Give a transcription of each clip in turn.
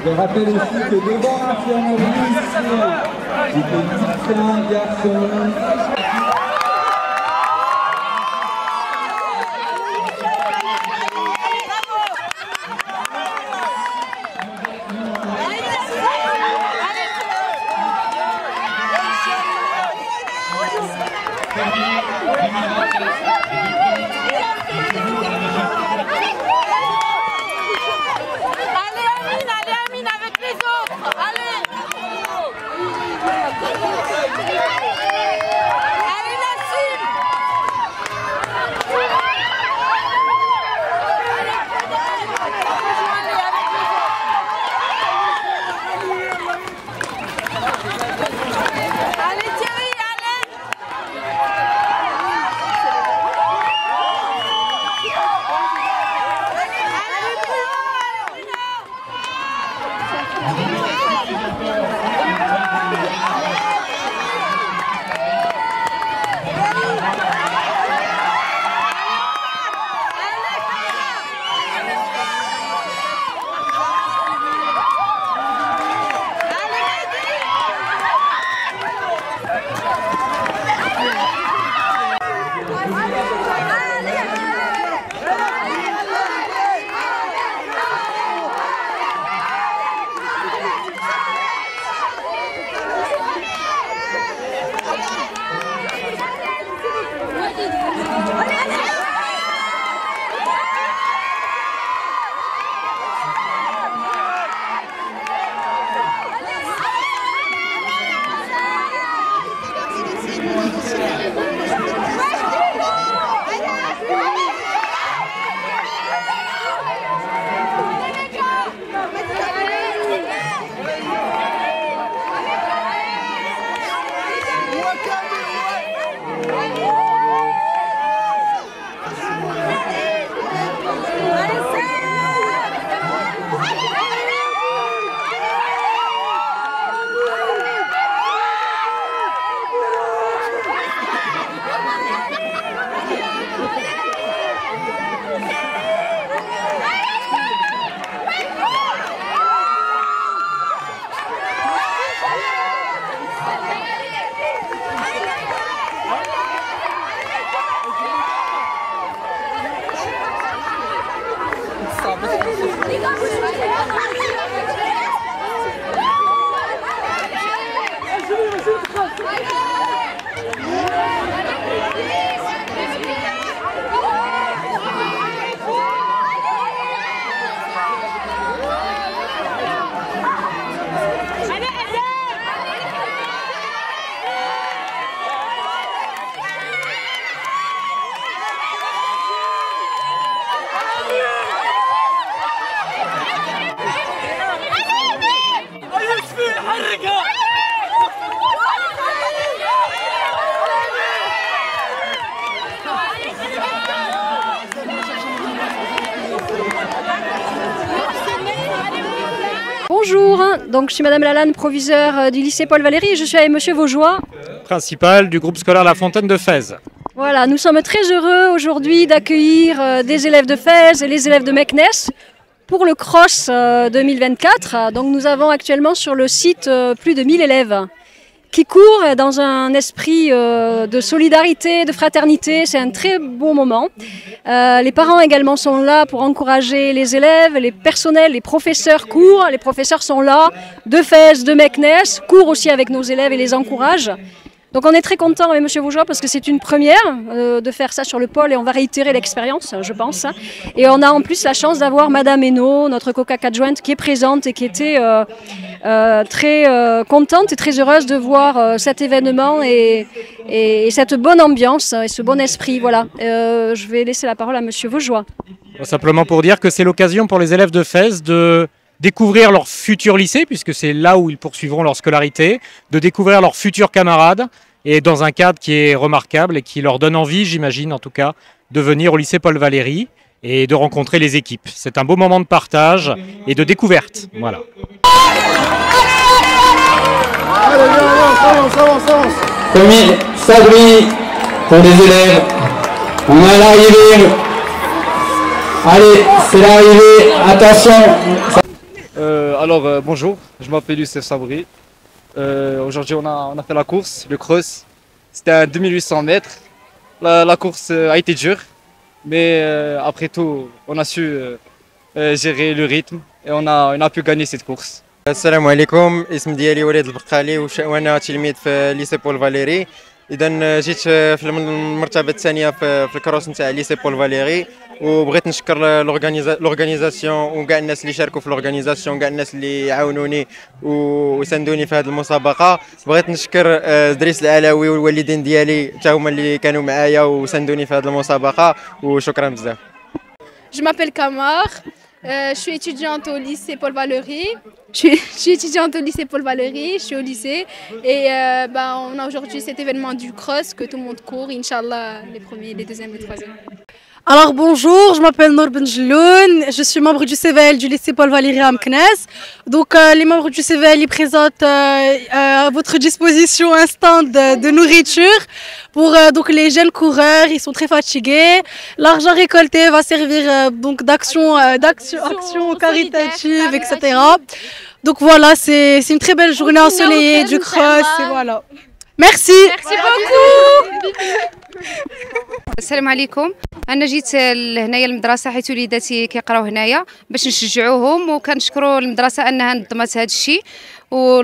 Je rappelle aussi que devant l'infirmerie, il y a un garçon. Bonjour, donc je suis Madame Lalanne, proviseure du lycée Paul Valéry et je suis avec Monsieur Vaugeois, principal du groupe scolaire La Fontaine de Fès. Voilà, nous sommes très heureux aujourd'hui d'accueillir des élèves de Fès et les élèves de Meknès pour le CROSS 2024. Donc nous avons actuellement sur le site plus de 1000 élèves qui courent dans un esprit de solidarité, de fraternité. C'est un très beau moment. Les parents également sont là pour encourager les élèves, les personnels, les professeurs courent. Les professeurs sont là de Fès, de Meknès, courent aussi avec nos élèves et les encouragent. Donc on est très content avec Monsieur Vaugeois parce que c'est une première de faire ça sur le pôle et on va réitérer l'expérience, je pense. Et on a en plus la chance d'avoir Madame Hainaut, notre COCAC adjointe, qui est présente et qui était très contente et très heureuse de voir cet événement et cette bonne ambiance et ce bon esprit. Voilà. Je vais laisser la parole à Monsieur Vaugeois. Simplement pour dire que c'est l'occasion pour les élèves de Fès de découvrir leur futur lycée, puisque c'est là où ils poursuivront leur scolarité, de découvrir leurs futurs camarades, et dans un cadre qui est remarquable et qui leur donne envie, j'imagine en tout cas, de venir au lycée Paul Valéry et de rencontrer les équipes. C'est un beau moment de partage et de découverte. Voilà. Allez, avance. Premier Sabri pour les élèves. On a l'arrivée. Allez, c'est l'arrivée. Attention. Bonjour, je m'appelle Youssef Sabri. Aujourd'hui, on a fait la course, le cross. C'était à 2800 mètres. La course a été dure, mais après tout, on a su gérer le rythme et on a pu gagner cette course. السلام عليكم. اسم ديالي وليد البقالي وانا تلميذ في ليسي بول فاليري. اذا جيت في المرتبه الثانيه في الكروس نتاع ليسي بول فاليري، وبغيت نشكر لورغانيزاسيون وكاع الناس اللي شاركوا في لورغانيزاسيون، كاع الناس اللي عاونوني وساندوني في هذه المسابقه. بغيت نشكر دريس العلاوي والوالدين ديالي حتى هما اللي كانوا معايا وساندوني في هذه المسابقه، وشكرا بزاف. Je m'appelle Kamar, je suis étudiante au lycée Paul Valéry. Je suis étudiante au lycée Paul Valéry, je suis au lycée et on a aujourd'hui cet événement du cross que tout le monde court, Inch'Allah, les premiers, les deuxièmes, les troisièmes. Alors bonjour, je m'appelle Nour Benjeloun, je suis membre du CVL du lycée Paul Valéry à Meknès. Donc les membres du CVL ils présentent à votre disposition un stand de nourriture pour donc les jeunes coureurs, ils sont très fatigués. L'argent récolté va servir donc d'action caritative, etc. Donc voilà, c'est une très belle journée ensoleillée du cross et voilà. Merci. Merci beaucoup. السلام عليكم. انا جيت لهنايا المدرسه حيث وليداتي كيقراو هنايا باش نشجعوهم، وكنشكروا المدرسه انها نظمت هذا الشيء، و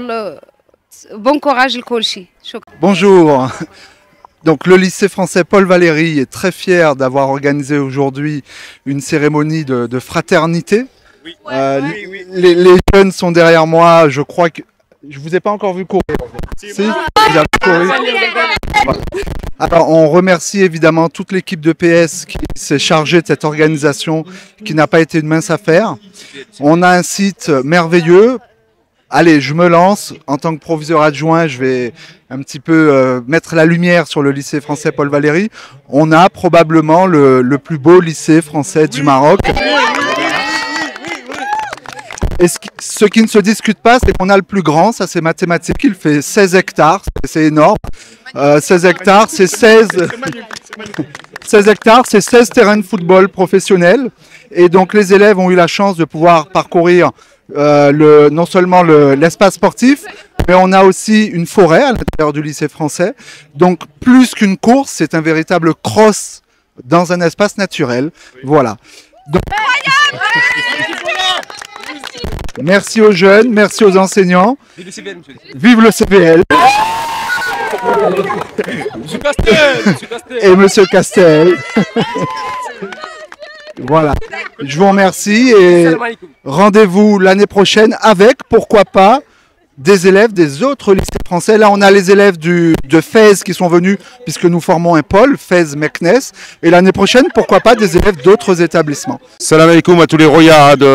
بون كوراج لكلشي. شكرا. Bonjour. Donc le lycée français Paul Valéry est très fier d'avoir organisé aujourd'hui une cérémonie de fraternité. Oui. Les jeunes sont derrière moi, je crois que je vous ai pas encore vu courir. Si, vous avez couru. Alors on remercie évidemment toute l'équipe de PS qui s'est chargée de cette organisation, qui n'a pas été une mince affaire. On a un site merveilleux. Allez, je me lance. En tant que proviseur adjoint, je vais un petit peu mettre la lumière sur le lycée français Paul Valéry. On a probablement le plus beau lycée français du Maroc. Et ce qui ne se discute pas, c'est qu'on a le plus grand, ça c'est mathématique, il fait 16 hectares, c'est énorme. 16 hectares, c'est 16 hectares, c'est 16 terrains de football professionnels. Et donc les élèves ont eu la chance de pouvoir parcourir non seulement l'espace sportif, mais on a aussi une forêt à l'intérieur du lycée français. Donc plus qu'une course, c'est un véritable cross dans un espace naturel. Voilà. Donc, merci aux jeunes, merci aux enseignants. Vive le CVL. Et Monsieur Castel. Voilà. Je vous remercie et rendez-vous l'année prochaine avec, pourquoi pas, des élèves des autres lycées français. Là, on a les élèves de Fès qui sont venus, puisque nous formons un pôle, Fès-Meknès. Et l'année prochaine, pourquoi pas, des élèves d'autres établissements. Salam alaikum à tous les royas de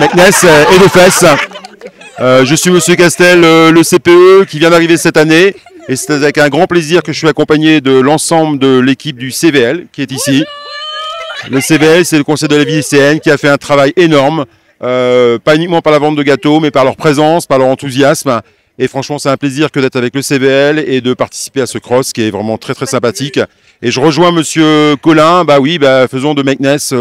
Meknès et de Fès. Je suis Monsieur Castel, le CPE qui vient d'arriver cette année. Et c'est avec un grand plaisir que je suis accompagné de l'ensemble de l'équipe du CVL qui est ici. Le CVL, c'est le conseil de la vie lycéenne qui a fait un travail énorme. Pas uniquement par la vente de gâteaux, mais par leur présence, par leur enthousiasme. Et franchement, c'est un plaisir que d'être avec le CVL et de participer à ce cross qui est vraiment très très sympathique. Et je rejoins Monsieur Colin, faisons de Meknès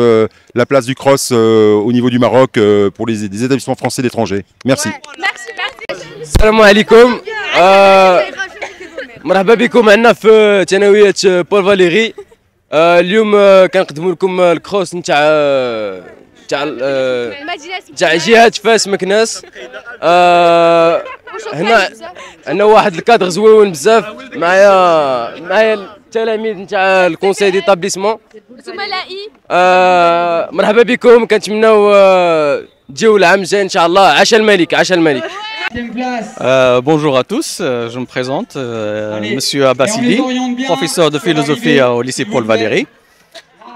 la place du cross au niveau du Maroc pour des établissements français d'étrangers. Merci. Salam alaikum. مرحبا بكم عندنا في ثانوية بول فاليري. اليوم كنقدموا لكم الكروس نتاع جهة فاس مكناس. هنا واحد الكادر زويون بزاف معايا التلاميذ نتاع الكونساي ديتابليسمون. زملائي. مرحبا بكم، كنتمناو تجيو العام الجاي ان شاء الله. عاش الملك، عاش الملك. Bonjour à tous, je me présente, Monsieur Abbasili, professeur de philosophie au lycée Paul Valéry.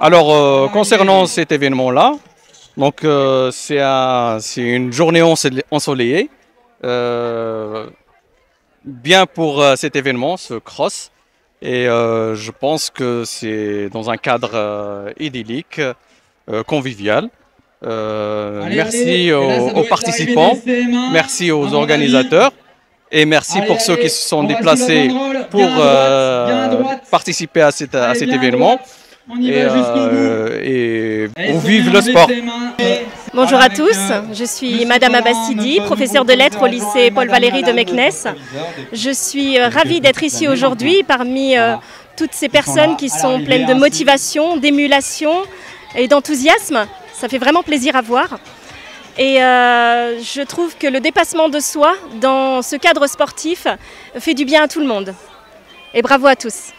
Alors, concernant cet événement-là, donc c'est une journée ensoleillée, bien pour cet événement, ce cross, et je pense que c'est dans un cadre idyllique, convivial. Merci aux participants, merci aux organisateurs et merci pour ceux qui se sont déplacés pour participer à cet événement et on vive le sport. Bonjour à tous, je suis Madame Abassidi, professeure de lettres au lycée Paul Valéry de Meknès. Je suis ravie d'être ici aujourd'hui parmi toutes ces personnes qui sont pleines de motivation, d'émulation et d'enthousiasme. Ça fait vraiment plaisir à voir. Et je trouve que le dépassement de soi dans ce cadre sportif fait du bien à tout le monde. Et bravo à tous.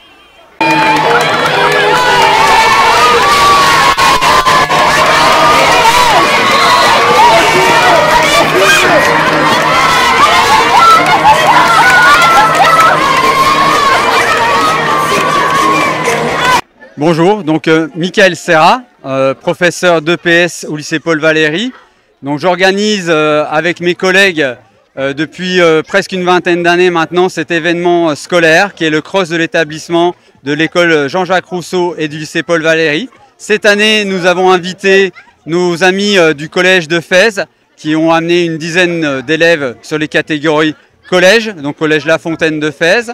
Bonjour, donc Michael Serra, professeur d'EPS au lycée Paul Valéry. Donc j'organise avec mes collègues depuis presque une vingtaine d'années maintenant cet événement scolaire qui est le cross de l'établissement de l'école Jean-Jacques Rousseau et du lycée Paul Valéry. Cette année, nous avons invité nos amis du collège de Fès qui ont amené une dizaine d'élèves sur les catégories collège, donc collège La Fontaine de Fès.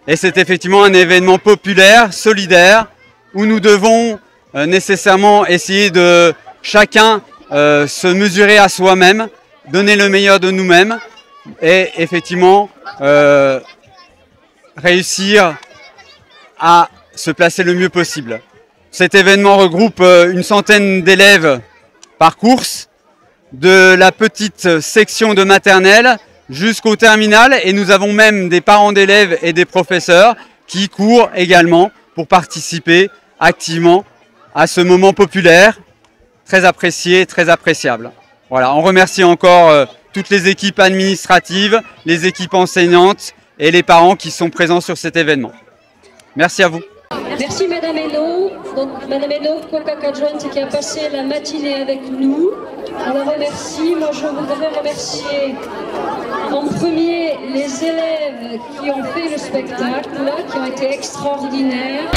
Et c'est effectivement un événement populaire, solidaire, où nous devons nécessairement essayer de chacun se mesurer à soi-même, donner le meilleur de nous-mêmes et effectivement réussir à se placer le mieux possible. Cet événement regroupe une centaine d'élèves par course, de la petite section de maternelle jusqu'au terminal, et nous avons même des parents d'élèves et des professeurs qui courent également pour participer activement à ce moment populaire, très apprécié, très appréciable. Voilà, on remercie encore toutes les équipes administratives, les équipes enseignantes et les parents qui sont présents sur cet événement. Merci à vous. Merci Madame Hainaut. Donc Madame Hainaut, coca adjointe qui a passé la matinée avec nous. On la remercie. Moi je voudrais remercier en premier les élèves qui ont fait le spectacle, qui ont été extraordinaires.